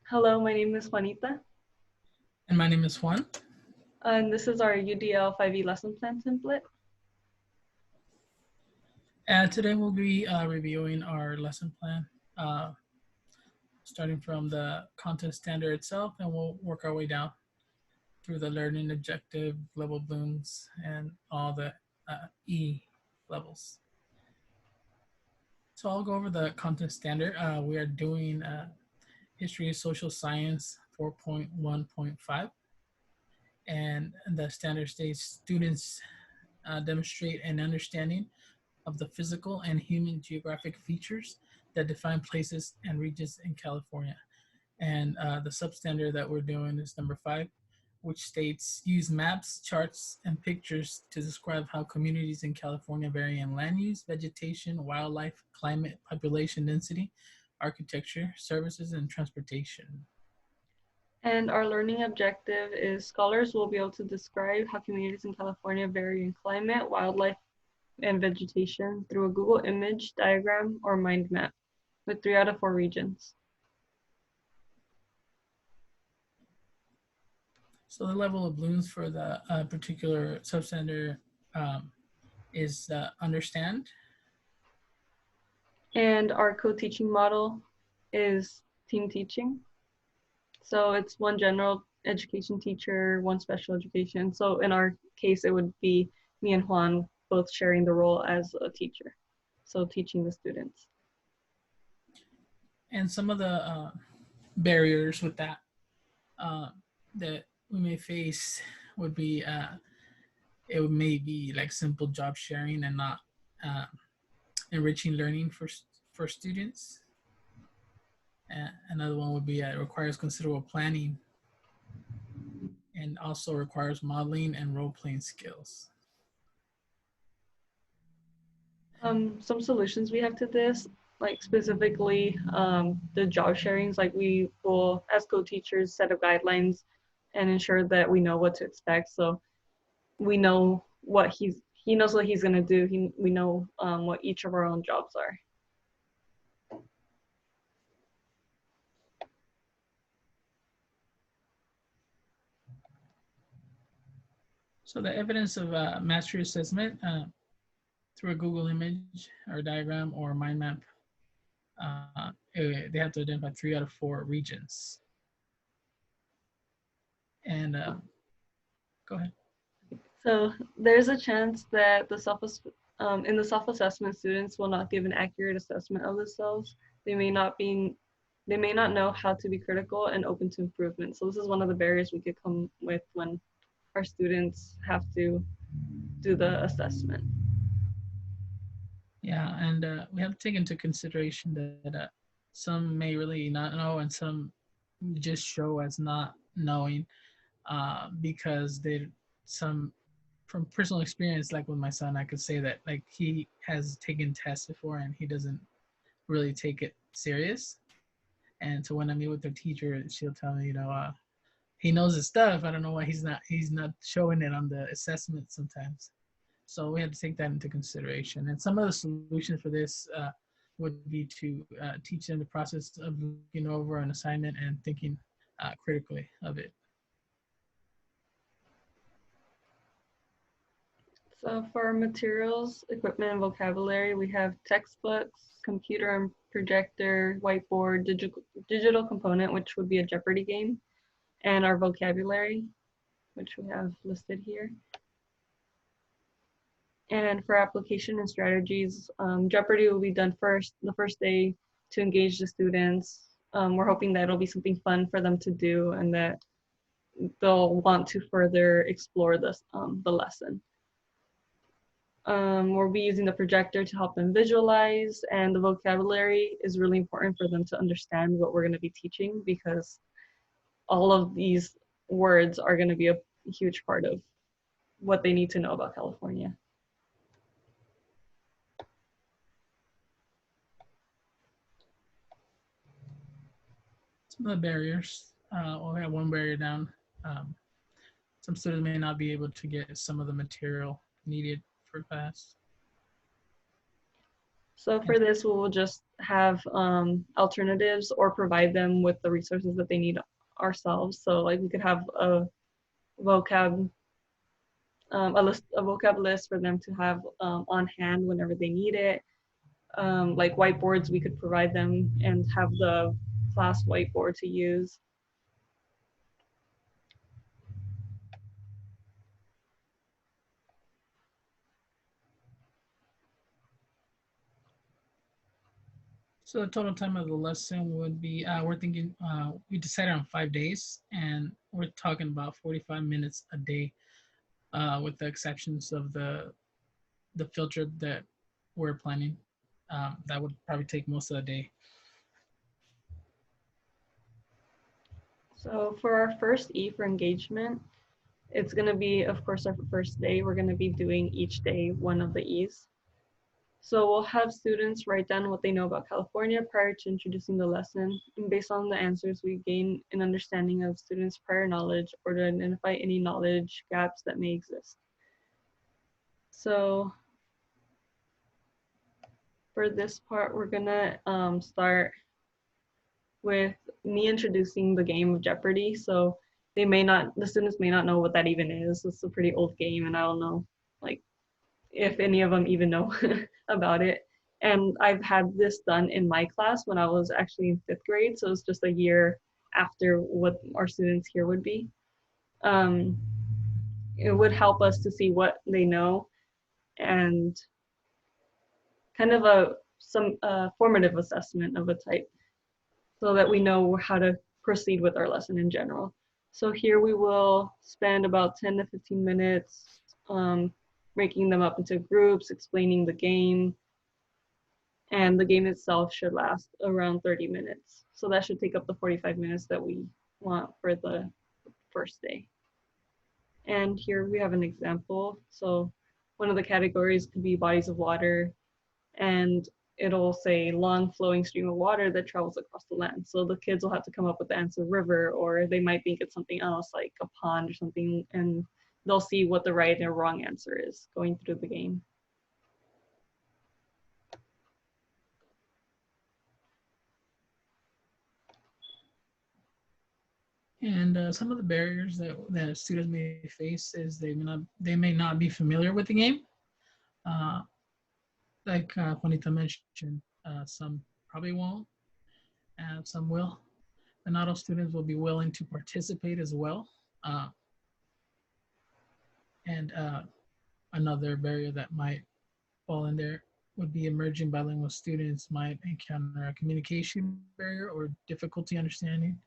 Hello, my name is Juanita, And my name is Juan. and this is our UDL 5E lesson plan template. And today we'll be reviewing our lesson plan, uh, starting from the content standard itself, and we'll work our way down through the learning objective, level blooms, and all the E levels. So I'll go over the content standard. We are doing History of Social Science 4.1.5, and the standard states students demonstrate an understanding of the physical and human geographic features that define places and regions in California. And the substandard that we're doing is number 5, which states use maps, charts, and pictures to describe how communities in California vary in land use, vegetation, wildlife, climate, population density, architecture, services, and transportation. And our learning objective is scholars will be able to describe how communities in California vary in climate, wildlife, and vegetation through a Google image, diagram, or mind map with 3 out of 4 regions. So the level of blooms for the particular substandard is understand. And our co-teaching model is team teaching. So it's one general education teacher, one special education. So in our case, it would be me and Juan both sharing the role as a teacher, so teaching the students. And some of the barriers with that uh, that we may face would be it may be like simple job sharing and not uh, enriching learning for students. Another one would be it requires considerable planning and also requires modeling and role playing skills. Some solutions we have to this, like specifically the job sharings, like we will, as co-teachers, set up guidelines and ensure that we know what to expect. So we know what he knows what he's gonna do. We know what each of our own jobs are. So the evidence of mastery assessment through a Google image or diagram or mind map, they have to identify 3 out of 4 regions. And go ahead. So there's a chance that in the self-assessment, students will not give an accurate assessment of themselves. They may not know how to be critical and open to improvement. So this is one of the barriers we could come with when our students have to do the assessment. Yeah, and we have to take into consideration that some may really not know, and some just show as not knowing because they some from personal experience, like with my son, I could say that like he has taken tests before and he doesn't really take it serious. And so when I meet with the teacher, she'll tell me, he knows his stuff. I don't know why he's not showing it on the assessment sometimes. So we have to take that into consideration. And some of the solutions for this would be to teach them the process of looking over an assignment and thinking critically of it. So for materials, equipment, and vocabulary, we have textbooks, computer and projector, whiteboard, digital component, which would be a Jeopardy game, and our vocabulary, which we have listed here. And for application and strategies, Jeopardy will be done the first day to engage the students. We're hoping that it'll be something fun for them to do and that they'll want to further explore the lesson. We'll be using the projector to help them visualize, and the vocabulary is really important for them to understand what we're going to be teaching because all of these words are going to be a huge part of what they need to know about California. Some of the barriers, we'll have one barrier down. Some students may not be able to get some of the material needed for class. So for this, we will just have alternatives or provide them with the resources that they need ourselves. So like we could have vocab a vocab list for them to have on hand whenever they need it. Like whiteboards, we could provide them and have the class whiteboard to use. So the total time of the lesson would be, we're thinking, we decided on 5 days, and we're talking about 45 minutes a day, with the exceptions of the field trip that we're planning. That would probably take most of the day. So for our first E for engagement, it's going to be, of course, our first day. We're going to be doing each day one of the E's. So we'll have students write down what they know about California prior to introducing the lesson. And based on the answers, we gain an understanding of students' prior knowledge or to identify any knowledge gaps that may exist. So for this part, we're gonna start with me introducing the game of Jeopardy. So the students may not know what that even is. It's a pretty old game, and I don't know, like, if any of them even know about it. And I've had this done in my class when I was actually in 5th grade, so it's just a year after what our students here would be. It would help us to see what they know and kind of some formative assessment of a type so that we know how to proceed with our lesson in general. So here we will spend about 10 to 15 minutes breaking them up into groups, explaining the game, and the game itself should last around 30 minutes. So that should take up the 45 minutes that we want for the first day. And here we have an example. So one of the categories could be bodies of water, and it'll say long flowing stream of water that travels across the land. So the kids will have to come up with the answer river, or they might think it's something else like a pond or something, and they'll see what the right and wrong answer is going through the game. And some of the barriers that students may face is they may not be familiar with the game. Uh, like Juanita mentioned, some probably won't, and some will. But not all students will be willing to participate as well. And another barrier that might fall in there would be emerging bilingual students might encounter a communication barrier or difficulty understanding.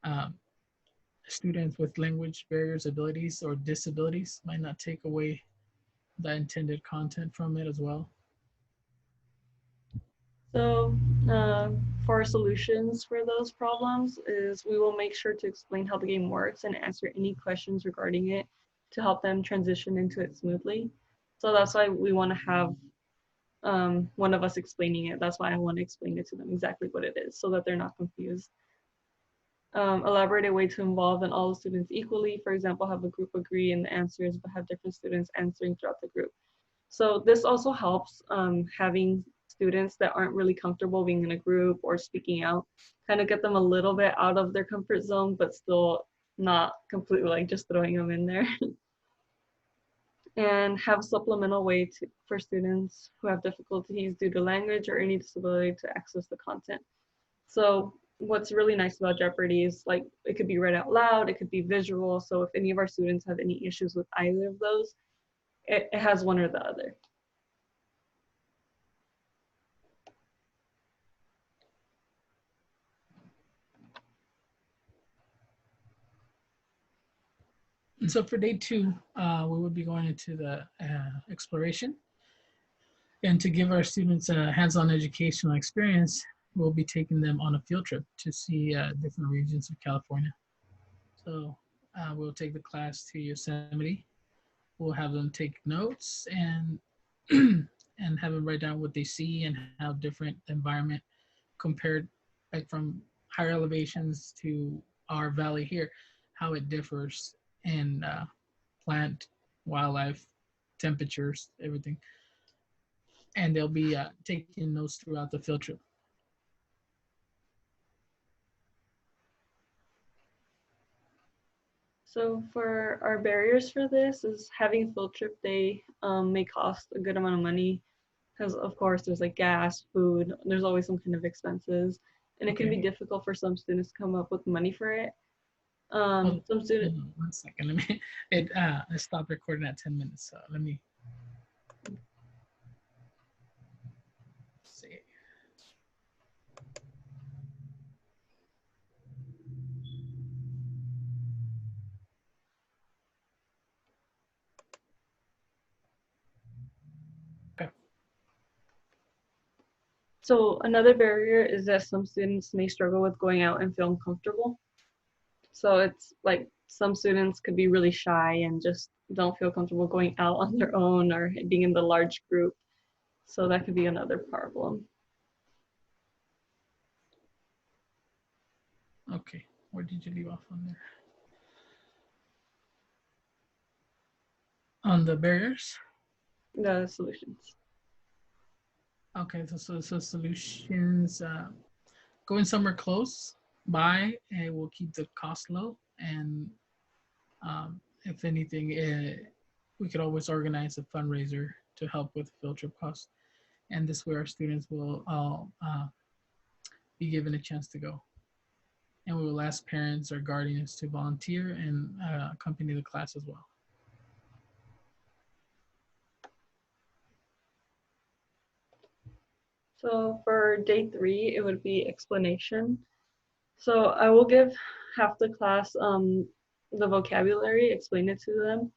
Um, Students with language barriers, abilities, or disabilities might not take away the intended content from it as well. So for solutions for those problems is we will make sure to explain how the game works and answer any questions regarding it to help them transition into it smoothly. So that's why we want to have one of us explaining it. That's why I want to explain it to them exactly what it is so that they're not confused. Elaborate a way to involve in all the students equally. For example, have a group agree in the answers, but have different students answering throughout the group. So this also helps having students that aren't really comfortable being in a group or speaking out, kind of get them a little bit out of their comfort zone, but still not completely like just throwing them in there. And have a supplemental way for students who have difficulties due to language or any disability to access the content. So what's really nice about Jeopardy is like it could be read out loud, it could be visual. So if any of our students have any issues with either of those, it has one or the other. And so for day 2, we would be going into the exploration. And to give our students a hands-on educational experience, we'll be taking them on a field trip to see different regions of California. So we'll take the class to Yosemite. We'll have them take notes and and have them write down what they see and how different the environment compared, like from higher elevations to our valley here, how it differs in plant, wildlife, temperatures, everything. and they'll be taking notes throughout the field trip. So for our barriers for this is having field trip day may cost a good amount of money because of course there's like gas, food, there's always some kind of expenses, and it can Okay. be difficult for some students to come up with money for it. Hold Some students, on 1 second. Let me. I stopped recording at 10 minutes. So let me see. Okay. so another barrier is that some students may struggle with going out and feel uncomfortable. So it's like some students could be really shy and just don't feel comfortable going out on their own or being in the large group. So that could be another problem. Okay. Where did you leave off on there? On the barriers. The solutions. Okay. So solutions. Going somewhere close by, and will keep the cost low. And if anything, we could always organize a fundraiser to help with field trip costs. And this way, our students will all be given a chance to go. And we will ask parents or guardians to volunteer and accompany the class as well. So for day 3, it would be explanation. So I will give half the class the vocabulary, explain it to them.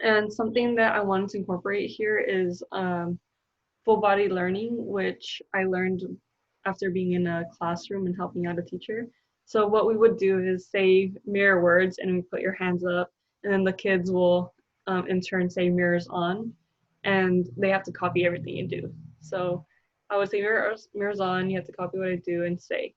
And something that I wanted to incorporate here is full body learning, which I learned after being in a classroom and helping out a teacher. So what we would do is say mirror words and we put your hands up, and then the kids will in turn say mirrors on, and they have to copy everything you do. So I would say mirrors on, you have to copy what I do and say.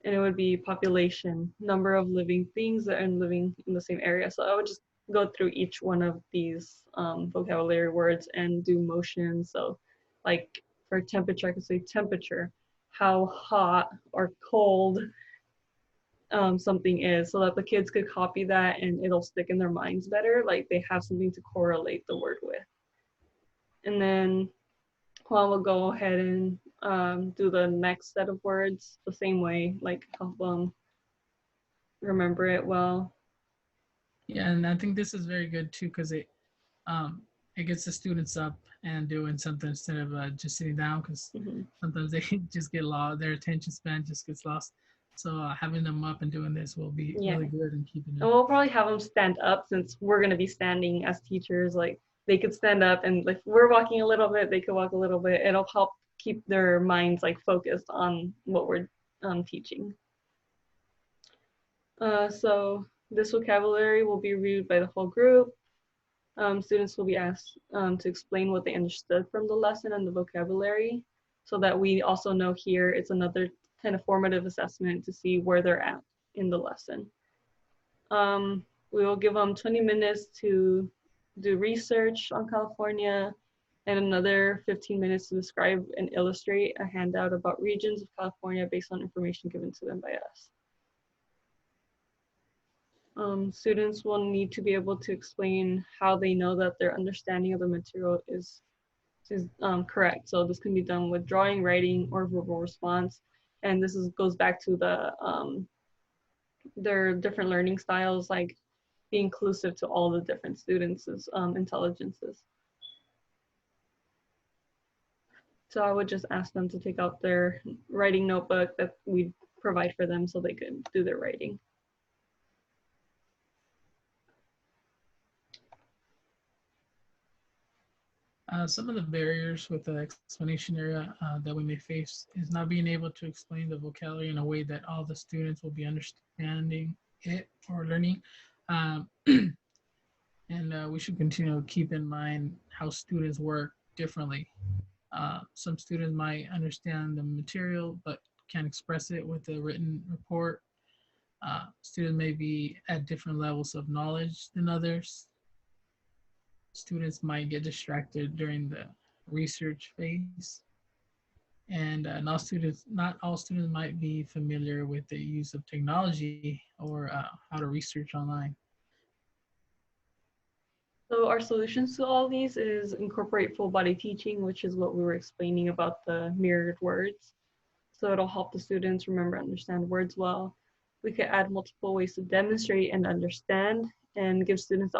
And it would be population, number of living things that are living in the same area. So I would just go through each one of these vocabulary words and do motions. So like for temperature, I could say temperature, how hot or cold something is, so that the kids could copy that and it'll stick in their minds better. Like they have something to correlate the word with. And then Juan will go ahead and do the next set of words the same way, like help them remember it well. Yeah, and I think this is very good too because it gets the students up and doing something instead of just sitting down because Mm-hmm. sometimes they just get lost, their attention span just gets lost. So having them up and doing this will be Yeah. really good and keeping And them. we'll probably have them stand up since we're going to be standing as teachers. Like they could stand up, and if we're walking a little bit, they could walk a little bit. It'll help keep their minds like focused on what we're teaching. So this vocabulary will be reviewed by the whole group. Students will be asked to explain what they understood from the lesson and the vocabulary, so that we also know here it's another kind of formative assessment to see where they're at in the lesson. We will give them 20 minutes to do research on California and another 15 minutes to describe and illustrate a handout about regions of California based on information given to them by us. Students will need to be able to explain how they know that their understanding of the material is correct. So this can be done with drawing, writing, or verbal response. And this goes back to their different learning styles, like be inclusive to all the different students' intelligences. So I would just ask them to take out their writing notebook that we provide for them so they could do their writing. Some of the barriers with the explanation area that we may face is not being able to explain the vocabulary in a way that all the students will be understanding it or learning. Um, and we should continue to keep in mind how students work differently. Some students might understand the material but can't express it with a written report. Students may be at different levels of knowledge than others. Students might get distracted during the research phase. And not all students might be familiar with the use of technology or how to research online. So our solutions to all these is incorporate full body teaching, which is what we were explaining about the mirrored words. So it'll help the students remember, understand words well. We could add multiple ways to demonstrate and understand, and give students the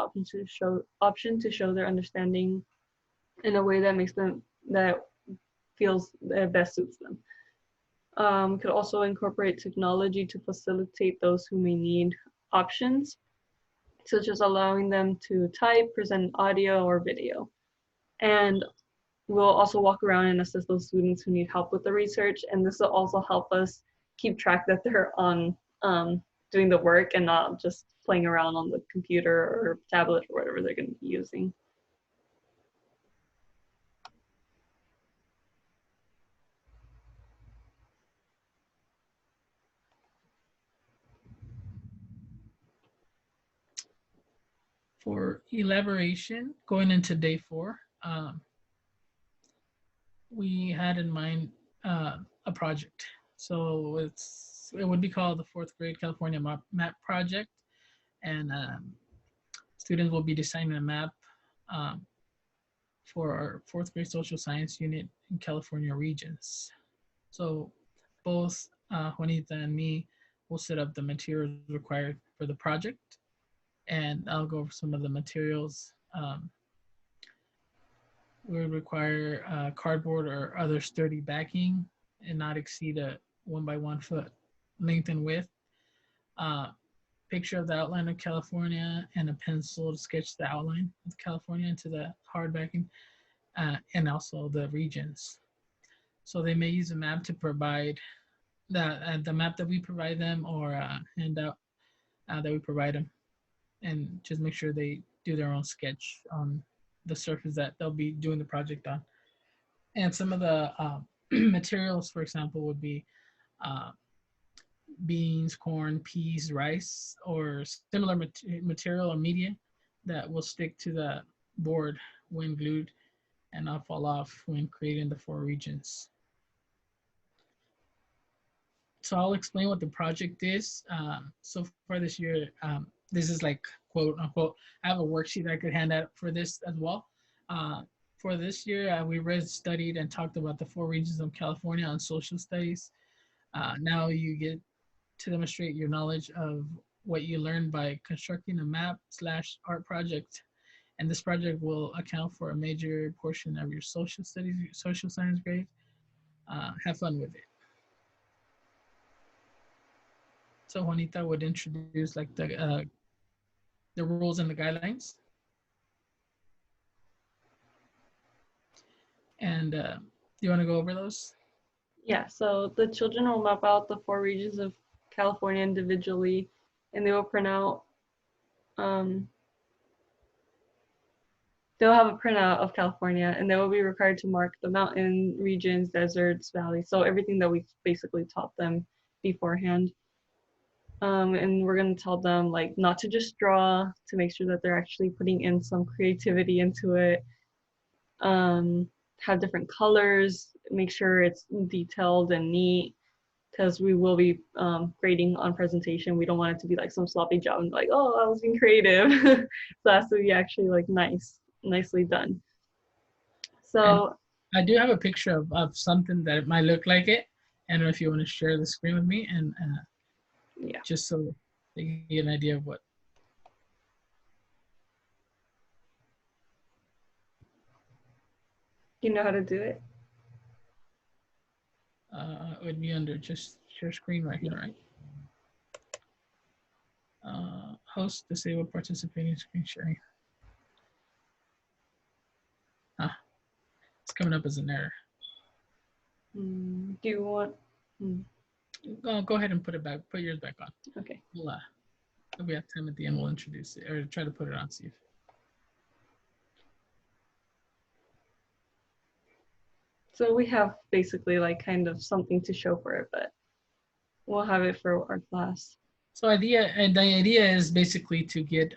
option to show their understanding in a way that makes them that feels that best suits them. Could also incorporate technology to facilitate those who may need options, such as allowing them to type, present audio or video. And we'll also walk around and assist those students who need help with the research. And this will also help us keep track that they're on doing the work and not just playing around on the computer or tablet or whatever they're going to be using. For elaboration, going into day 4, we had in mind a project. So it would be called the 4th grade California map project, and students will be designing a map for our 4th grade social science unit in California regions. So both Juanita and me will set up the materials required for the project, and I'll go over some of the materials. We would require cardboard or other sturdy backing and not exceed a 1 by 1 foot length and width. Picture of the outline of California and a pencil to sketch the outline of California into the hard backing, and also the regions. So they may use a map to provide the map that we provide them, or a handout that we provide them, and just make sure they do their own sketch on the surface that they'll be doing the project on. And some of the materials, for example, would be beans, corn, peas, rice, or similar material or media that will stick to the board when glued and not fall off when creating the 4 regions. So I'll explain what the project is. So far this year, this is like quote unquote, I have a worksheet I could hand out for this as well. For this year, we read, studied, and talked about the 4 regions of California on social studies. Now you get to demonstrate your knowledge of what you learned by constructing a map/art project. And this project will account for a major portion of your social studies, social science grade. Have fun with it. So Juanita would introduce like the rules and the guidelines. And you want to go over those? Yeah, so the children will map out the 4 regions of California individually, and they will print out, they'll have a printout of California, and they will be required to mark the mountain regions, deserts, valleys, so everything that we basically taught them beforehand. And we're going to tell them like not to just draw, to make sure that they're actually putting in some creativity into it. Have different colors, make sure it's detailed and neat, because we will be grading on presentation. We don't want it to be like some sloppy job and like, oh, I was being creative. So it has to be actually like nicely done. So and I do have a picture of something that might look like it. I don't know if you want to share the screen with me, and yeah, just so they get an idea of what. you know how to do it? It would be under just share screen right here, right? Host disable participating screen sharing. It's coming up as an error. Do you want? Go ahead and put it back. Put yours back on. Okay. We'll, if we have time at the end, we'll introduce it or try to put it on. See if. So we have basically like kind of something to show for it, but we'll have it for our class. So the idea is basically to get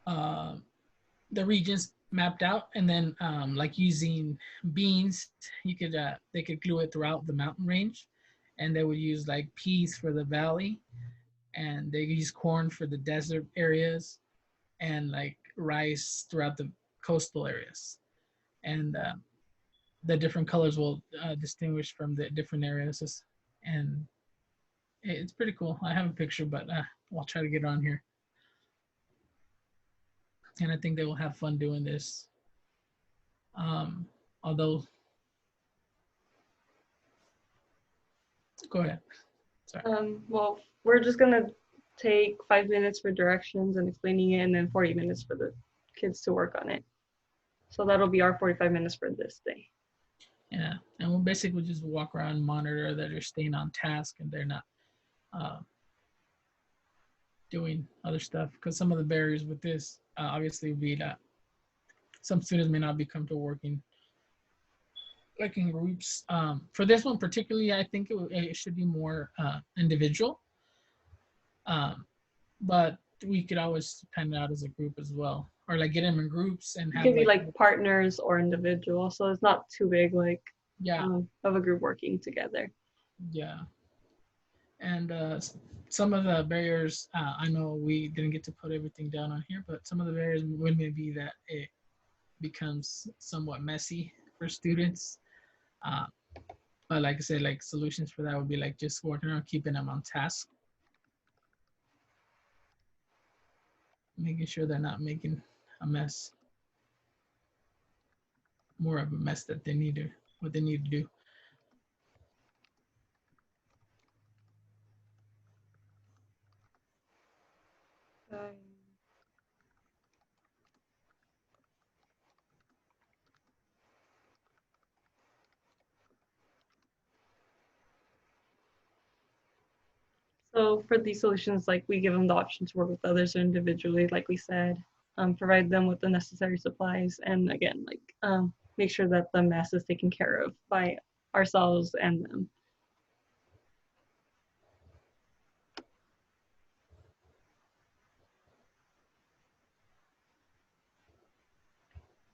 the regions mapped out, and then like using beans, you could they could glue it throughout the mountain range, and they would use like peas for the valley, and they use corn for the desert areas, and like rice throughout the coastal areas, and the different colors will distinguish from the different areas, and it's pretty cool. I have a picture, but I'll try to get it on here, and I think they will have fun doing this. Although, go ahead. Sorry. Well, we're just gonna take 5 minutes for directions and explaining it, and then 40 minutes for the kids to work on it. So that'll be our 45 minutes for this day. Yeah, and we'll basically just walk around and monitor that they're staying on task and they're not uh, doing other stuff. Because some of the barriers with this obviously would be that some students may not be comfortable working like in groups. For this one particularly, I think it should be more individual. Um, but we could always pen it out as a group as well, or like get them in groups and It have could be like like partners or individual, so it's not too big, like yeah, of a group working together. yeah. And some of the barriers, I know we didn't get to put everything down on here, but some of the barriers would maybe that it becomes somewhat messy for students. Uh, but like I said, like solutions for that would be like just working on keeping them on task, making sure they're not making a mess, more of a mess that they need to, what they need to do. Um, So for these solutions, like we give them the option to work with others or individually, like we said, provide them with the necessary supplies, and again, like make sure that the mess is taken care of by ourselves and them.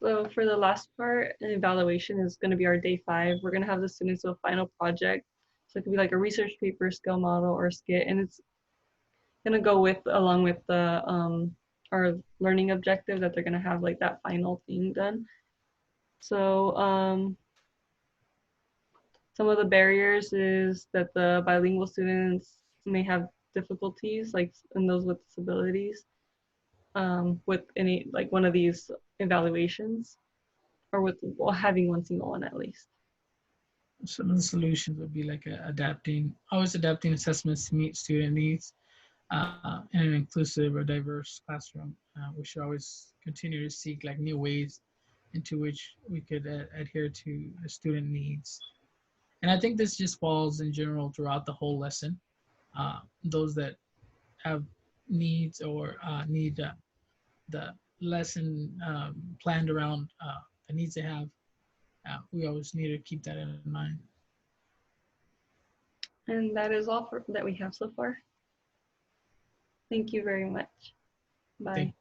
So for the last part, an evaluation is going to be our day 5. We're going to have the students do a final project. So it could be like a research paper, skill model, or skit, and it's going to go with along with the our learning objective that they're going to have like that final thing done. So some of the barriers is that the bilingual students may have difficulties, like in those with disabilities, with any like one of these evaluations, or with having one single one at least. Some of the solutions would be like always adapting assessments to meet student needs in an inclusive or diverse classroom. We should always continue to seek like new ways into which we could adhere to the student needs. And I think this just falls in general throughout the whole lesson. Those that have needs or need the lesson planned around the needs they have, we always need to keep that in mind. And that is all that we have so far. Thank you very much. Bye.